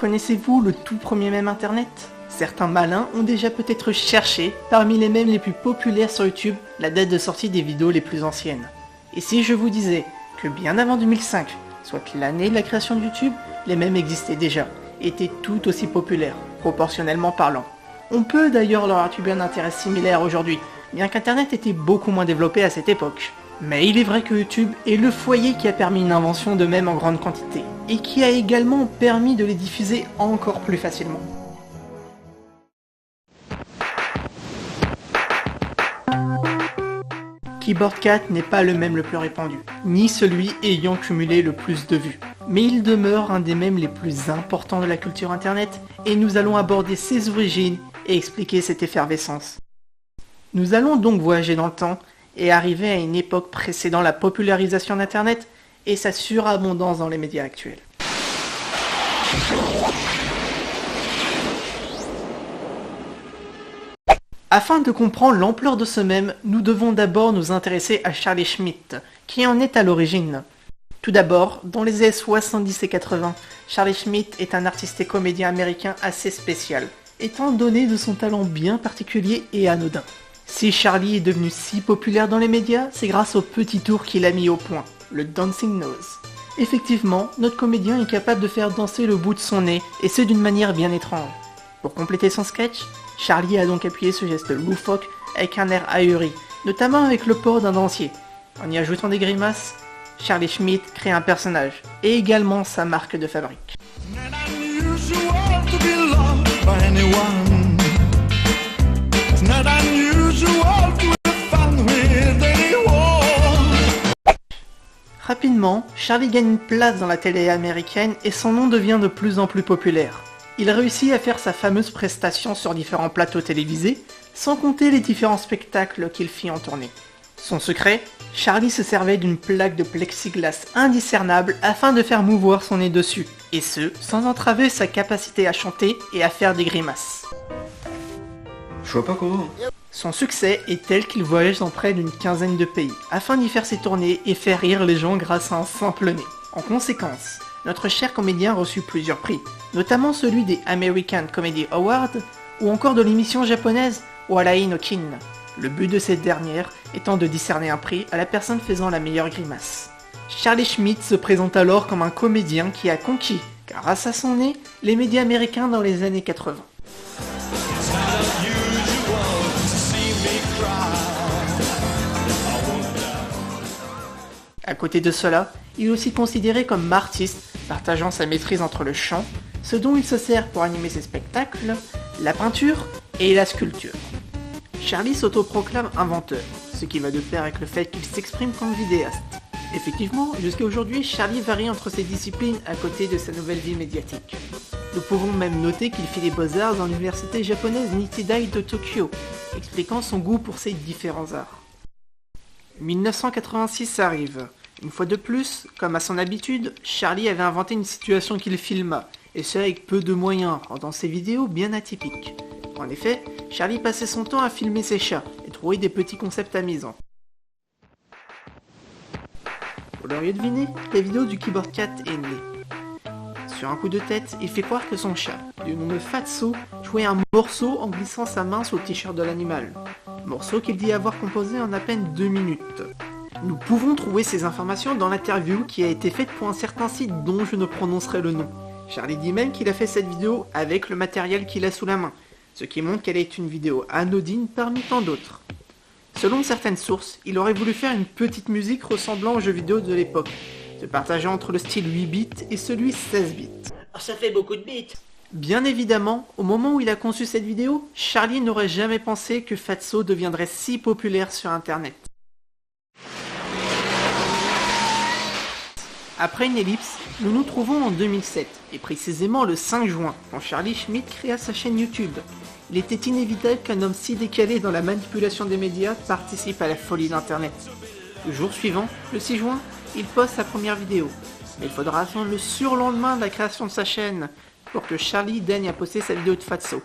Connaissez-vous le tout premier mème internet? Certains malins ont déjà peut-être cherché, parmi les mèmes les plus populaires sur YouTube, la date de sortie des vidéos les plus anciennes. Et si je vous disais que bien avant 2005, soit l'année de la création de YouTube, les mèmes existaient déjà, et étaient tout aussi populaires, proportionnellement parlant. On peut d'ailleurs leur attribuer un intérêt similaire aujourd'hui, bien qu'Internet était beaucoup moins développé à cette époque. Mais il est vrai que YouTube est le foyer qui a permis une invention de mèmes en grande quantité, et qui a également permis de les diffuser encore plus facilement. Keyboard Cat n'est pas le mème le plus répandu, ni celui ayant cumulé le plus de vues. Mais il demeure un des mèmes les plus importants de la culture internet, et nous allons aborder ses origines et expliquer cette effervescence. Nous allons donc voyager dans le temps, et arriver à une époque précédant la popularisation d'Internet et sa surabondance dans les médias actuels. Afin de comprendre l'ampleur de ce mème, nous devons d'abord nous intéresser à Charlie Schmidt, qui en est à l'origine. Tout d'abord, dans les années 70 et 80, Charlie Schmidt est un artiste et comédien américain assez spécial, étant donné de son talent bien particulier et anodin. Si Charlie est devenu si populaire dans les médias, c'est grâce au petit tour qu'il a mis au point, le Dancing Nose. Effectivement, notre comédien est capable de faire danser le bout de son nez, et ce d'une manière bien étrange. Pour compléter son sketch, Charlie a donc appuyé ce geste loufoque avec un air ahuri, notamment avec le port d'un dentier. En y ajoutant des grimaces, Charlie Schmidt crée un personnage, et également sa marque de fabrique. Rapidement, Charlie gagne une place dans la télé américaine et son nom devient de plus en plus populaire. Il réussit à faire sa fameuse prestation sur différents plateaux télévisés, sans compter les différents spectacles qu'il fit en tournée. Son secret, Charlie se servait d'une plaque de plexiglas indiscernable afin de faire mouvoir son nez dessus, et ce, sans entraver sa capacité à chanter et à faire des grimaces. Je vois pas comment. Son succès est tel qu'il voyage dans près d'une quinzaine de pays, afin d'y faire ses tournées et faire rire les gens grâce à un simple nez. En conséquence, notre cher comédien reçut plusieurs prix, notamment celui des American Comedy Awards, ou encore de l'émission japonaise Walai no Kin, le but de cette dernière étant de décerner un prix à la personne faisant la meilleure grimace. Charlie Schmidt se présente alors comme un comédien qui a conquis, grâce à son nez, les médias américains dans les années 80. À côté de cela, il est aussi considéré comme artiste, partageant sa maîtrise entre le chant, ce dont il se sert pour animer ses spectacles, la peinture et la sculpture. Charlie s'autoproclame inventeur, ce qui va de pair avec le fait qu'il s'exprime comme vidéaste. Effectivement, jusqu'à aujourd'hui, Charlie varie entre ses disciplines à côté de sa nouvelle vie médiatique. Nous pouvons même noter qu'il fit les beaux-arts dans l'université japonaise Nittidai de Tokyo, expliquant son goût pour ces différents arts. 1986 arrive. Une fois de plus, comme à son habitude, Charlie avait inventé une situation qu'il filma, et ce avec peu de moyens, rendant ses vidéos bien atypiques. En effet, Charlie passait son temps à filmer ses chats, et trouver des petits concepts amusants. Vous l'auriez deviné, la vidéo du Keyboard Cat est née. Sur un coup de tête, il fait croire que son chat, du nom de Fatso, jouait un morceau en glissant sa main sous le t-shirt de l'animal. Morceau qu'il dit avoir composé en à peine 2 minutes. Nous pouvons trouver ces informations dans l'interview qui a été faite pour un certain site dont je ne prononcerai le nom. Charlie dit même qu'il a fait cette vidéo avec le matériel qu'il a sous la main, ce qui montre qu'elle est une vidéo anodine parmi tant d'autres. Selon certaines sources, il aurait voulu faire une petite musique ressemblant aux jeux vidéo de l'époque, se partageant entre le style 8 bits et celui 16 bits. Oh, ça fait beaucoup de bits. Bien évidemment, au moment où il a conçu cette vidéo, Charlie n'aurait jamais pensé que Fatso deviendrait si populaire sur internet. Après une ellipse, nous nous trouvons en 2007, et précisément le 5 juin, quand Charlie Schmidt créa sa chaîne YouTube. Il était inévitable qu'un homme si décalé dans la manipulation des médias participe à la folie d'internet. Le jour suivant, le 6 juin, il poste sa première vidéo. Mais il faudra attendre le surlendemain de la création de sa chaîne pour que Charlie daigne à poster sa vidéo de Fatso.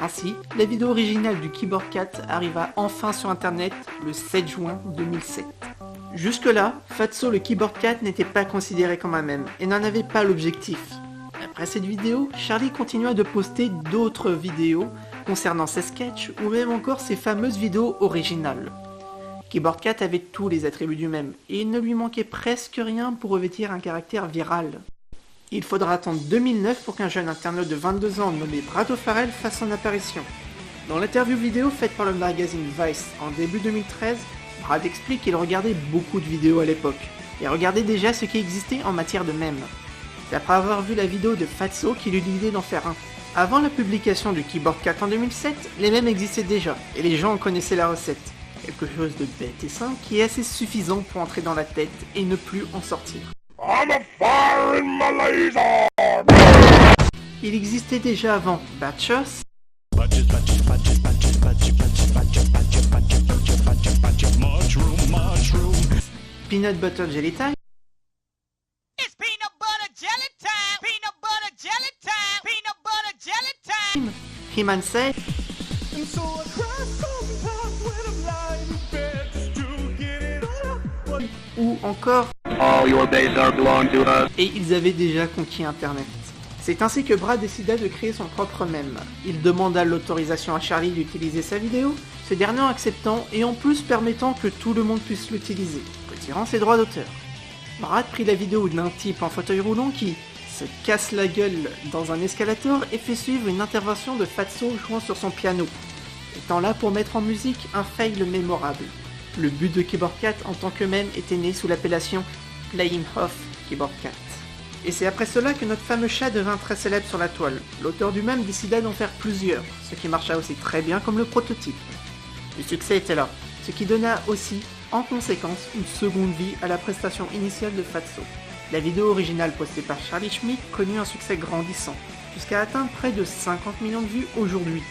Ainsi, la vidéo originale du Keyboard Cat arriva enfin sur internet le 7 juin 2007. Jusque-là, Fatso le Keyboard Cat n'était pas considéré comme un mème et n'en avait pas l'objectif. Après cette vidéo, Charlie continua de poster d'autres vidéos concernant ses sketchs ou même encore ses fameuses vidéos originales. Keyboard Cat avait tous les attributs du même, et il ne lui manquait presque rien pour revêtir un caractère viral. Il faudra attendre 2009 pour qu'un jeune internaute de 22 ans nommé Brad O'Farrell fasse son apparition. Dans l'interview vidéo faite par le magazine Vice en début 2013, Brad explique qu'il regardait beaucoup de vidéos à l'époque, et regardait déjà ce qui existait en matière de mèmes. C'est après avoir vu la vidéo de Fatso qu'il eut l'idée d'en faire un. Avant la publication du Keyboard Cat en 2007, les mèmes existaient déjà, et les gens en connaissaient la recette. Quelque chose de bête et simple qui est assez suffisant pour entrer dans la tête et ne plus en sortir. I'm a fire in my laser! Il existait déjà avant Batchers, Peanut Butter Jelly Time, It's peanut butter jelly time. Peanut butter jelly time. Peanut butter jelly time. He-Man Say, And so I cry sometimes when I'm lying in bed just to get it all out. ou encore All your days are belong to us. et ils avaient déjà conquis Internet. C'est ainsi que Brad décida de créer son propre mème. Il demanda l'autorisation à Charlie d'utiliser sa vidéo, ce dernier acceptant et en plus permettant que tout le monde puisse l'utiliser, retirant ses droits d'auteur. Brad prit la vidéo d'un type en fauteuil roulant qui se casse la gueule dans un escalator et fait suivre une intervention de Fatso jouant sur son piano, étant là pour mettre en musique un fail mémorable. Le but de Keyboard Cat en tant que mème était né sous l'appellation Playing Off Keyboard Cat. Et c'est après cela que notre fameux chat devint très célèbre sur la toile. L'auteur du mème décida d'en faire plusieurs, ce qui marcha aussi très bien comme le prototype. Le succès était là, ce qui donna aussi, en conséquence, une seconde vie à la prestation initiale de Fatso. La vidéo originale postée par Charlie Schmidt connut un succès grandissant, jusqu'à atteindre près de 50 millions de vues aujourd'hui.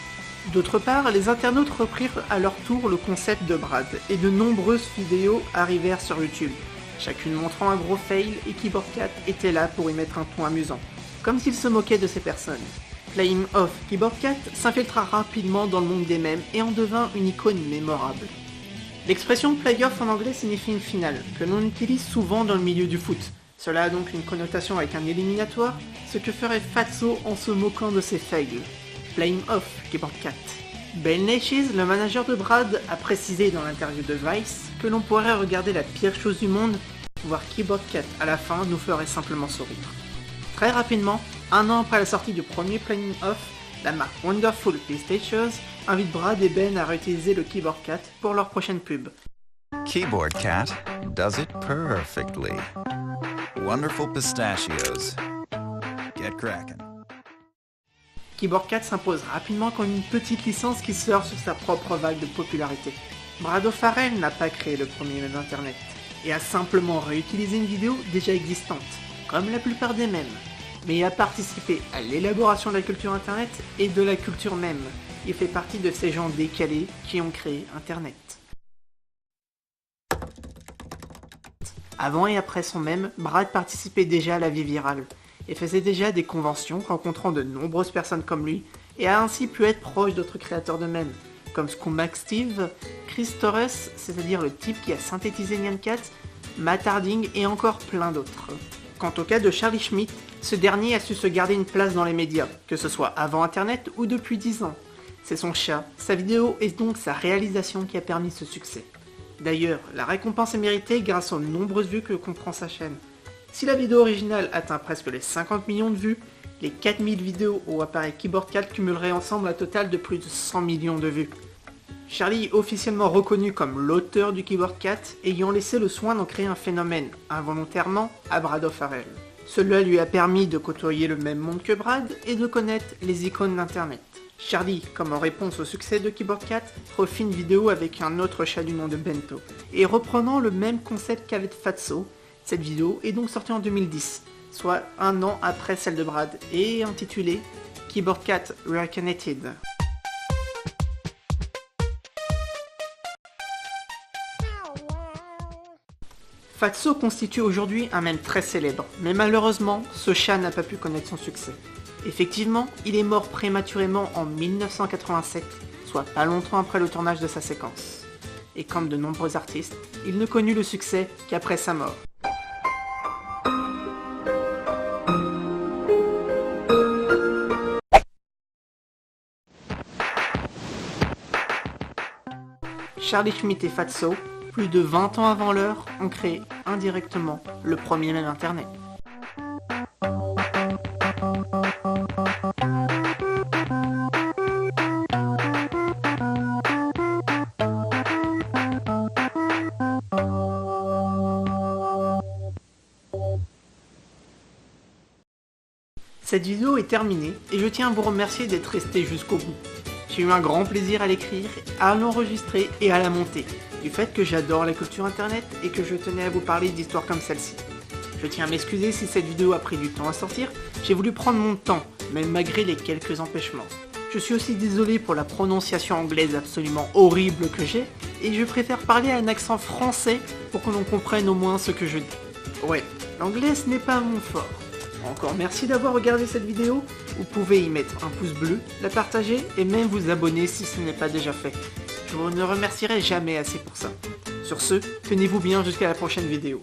D'autre part, les internautes reprirent à leur tour le concept de Brad, et de nombreuses vidéos arrivèrent sur YouTube, chacune montrant un gros fail et Keyboard Cat était là pour y mettre un ton amusant, comme s'il se moquait de ces personnes. Playing Off Keyboard Cat s'infiltra rapidement dans le monde des mèmes et en devint une icône mémorable. L'expression play off en anglais signifie une finale, que l'on utilise souvent dans le milieu du foot. Cela a donc une connotation avec un éliminatoire, ce que ferait Fatso en se moquant de ses fails. Playing Off Keyboard Cat. Ben Neches, le manager de Brad, a précisé dans l'interview de Vice que l'on pourrait regarder la pire chose du monde, voir Keyboard Cat à la fin nous ferait simplement sourire. Très rapidement, un an après la sortie du premier Playing Off, la marque Wonderful Pistachios invite Brad et Ben à réutiliser le Keyboard Cat pour leur prochaine pub. Keyboard Cat does it perfectly. Wonderful pistachios. Get crackin'. Keyboard Cat s'impose rapidement comme une petite licence qui sort sur sa propre vague de popularité. Brad O'Farrell n'a pas créé le premier mème internet, et a simplement réutilisé une vidéo déjà existante, comme la plupart des mèmes, mais a participé à l'élaboration de la culture internet et de la culture mème. Il fait partie de ces gens décalés qui ont créé internet. Avant et après son mème, Brad participait déjà à la vie virale, et faisait déjà des conventions rencontrant de nombreuses personnes comme lui, et a ainsi pu être proche d'autres créateurs de mèmes, comme Scumbag Steve, Chris Torres, c'est-à-dire le type qui a synthétisé Nyan Cat, Matt Harding et encore plein d'autres. Quant au cas de Charlie Schmidt, ce dernier a su se garder une place dans les médias, que ce soit avant internet ou depuis 10 ans. C'est son chat, sa vidéo et donc sa réalisation qui a permis ce succès. D'ailleurs, la récompense est méritée grâce aux nombreuses vues que comprend sa chaîne. Si la vidéo originale atteint presque les 50 millions de vues, les 4000 vidéos au appareil Keyboard Cat cumuleraient ensemble un total de plus de 100 millions de vues. Charlie est officiellement reconnu comme l'auteur du Keyboard Cat, ayant laissé le soin d'en créer un phénomène, involontairement, à Brad O'Farrell. Cela lui a permis de côtoyer le même monde que Brad et de connaître les icônes d'internet. Charlie, comme en réponse au succès de Keyboard Cat, refait une vidéo avec un autre chat du nom de Bento. Et reprenant le même concept qu'avec Fatso, cette vidéo est donc sortie en 2010, soit un an après celle de Brad, et intitulée Keyboard Cat Reincarnated. Fatso constitue aujourd'hui un mème très célèbre, mais malheureusement, ce chat n'a pas pu connaître son succès. Effectivement, il est mort prématurément en 1987, soit pas longtemps après le tournage de sa séquence. Et comme de nombreux artistes, il ne connut le succès qu'après sa mort. Charlie Schmitt et Fatso, plus de 20 ans avant l'heure, ont créé indirectement le premier mail internet. Cette vidéo est terminée et je tiens à vous remercier d'être resté jusqu'au bout. J'ai eu un grand plaisir à l'écrire, à l'enregistrer et à la monter, du fait que j'adore la culture internet et que je tenais à vous parler d'histoires comme celle-ci. Je tiens à m'excuser si cette vidéo a pris du temps à sortir, j'ai voulu prendre mon temps, même malgré les quelques empêchements. Je suis aussi désolé pour la prononciation anglaise absolument horrible que j'ai, et je préfère parler à un accent français pour que l'on comprenne au moins ce que je dis. Ouais, l'anglais ce n'est pas mon fort. Encore merci d'avoir regardé cette vidéo, vous pouvez y mettre un pouce bleu, la partager et même vous abonner si ce n'est pas déjà fait. Je vous ne remercierai jamais assez pour ça. Sur ce, tenez-vous bien jusqu'à la prochaine vidéo.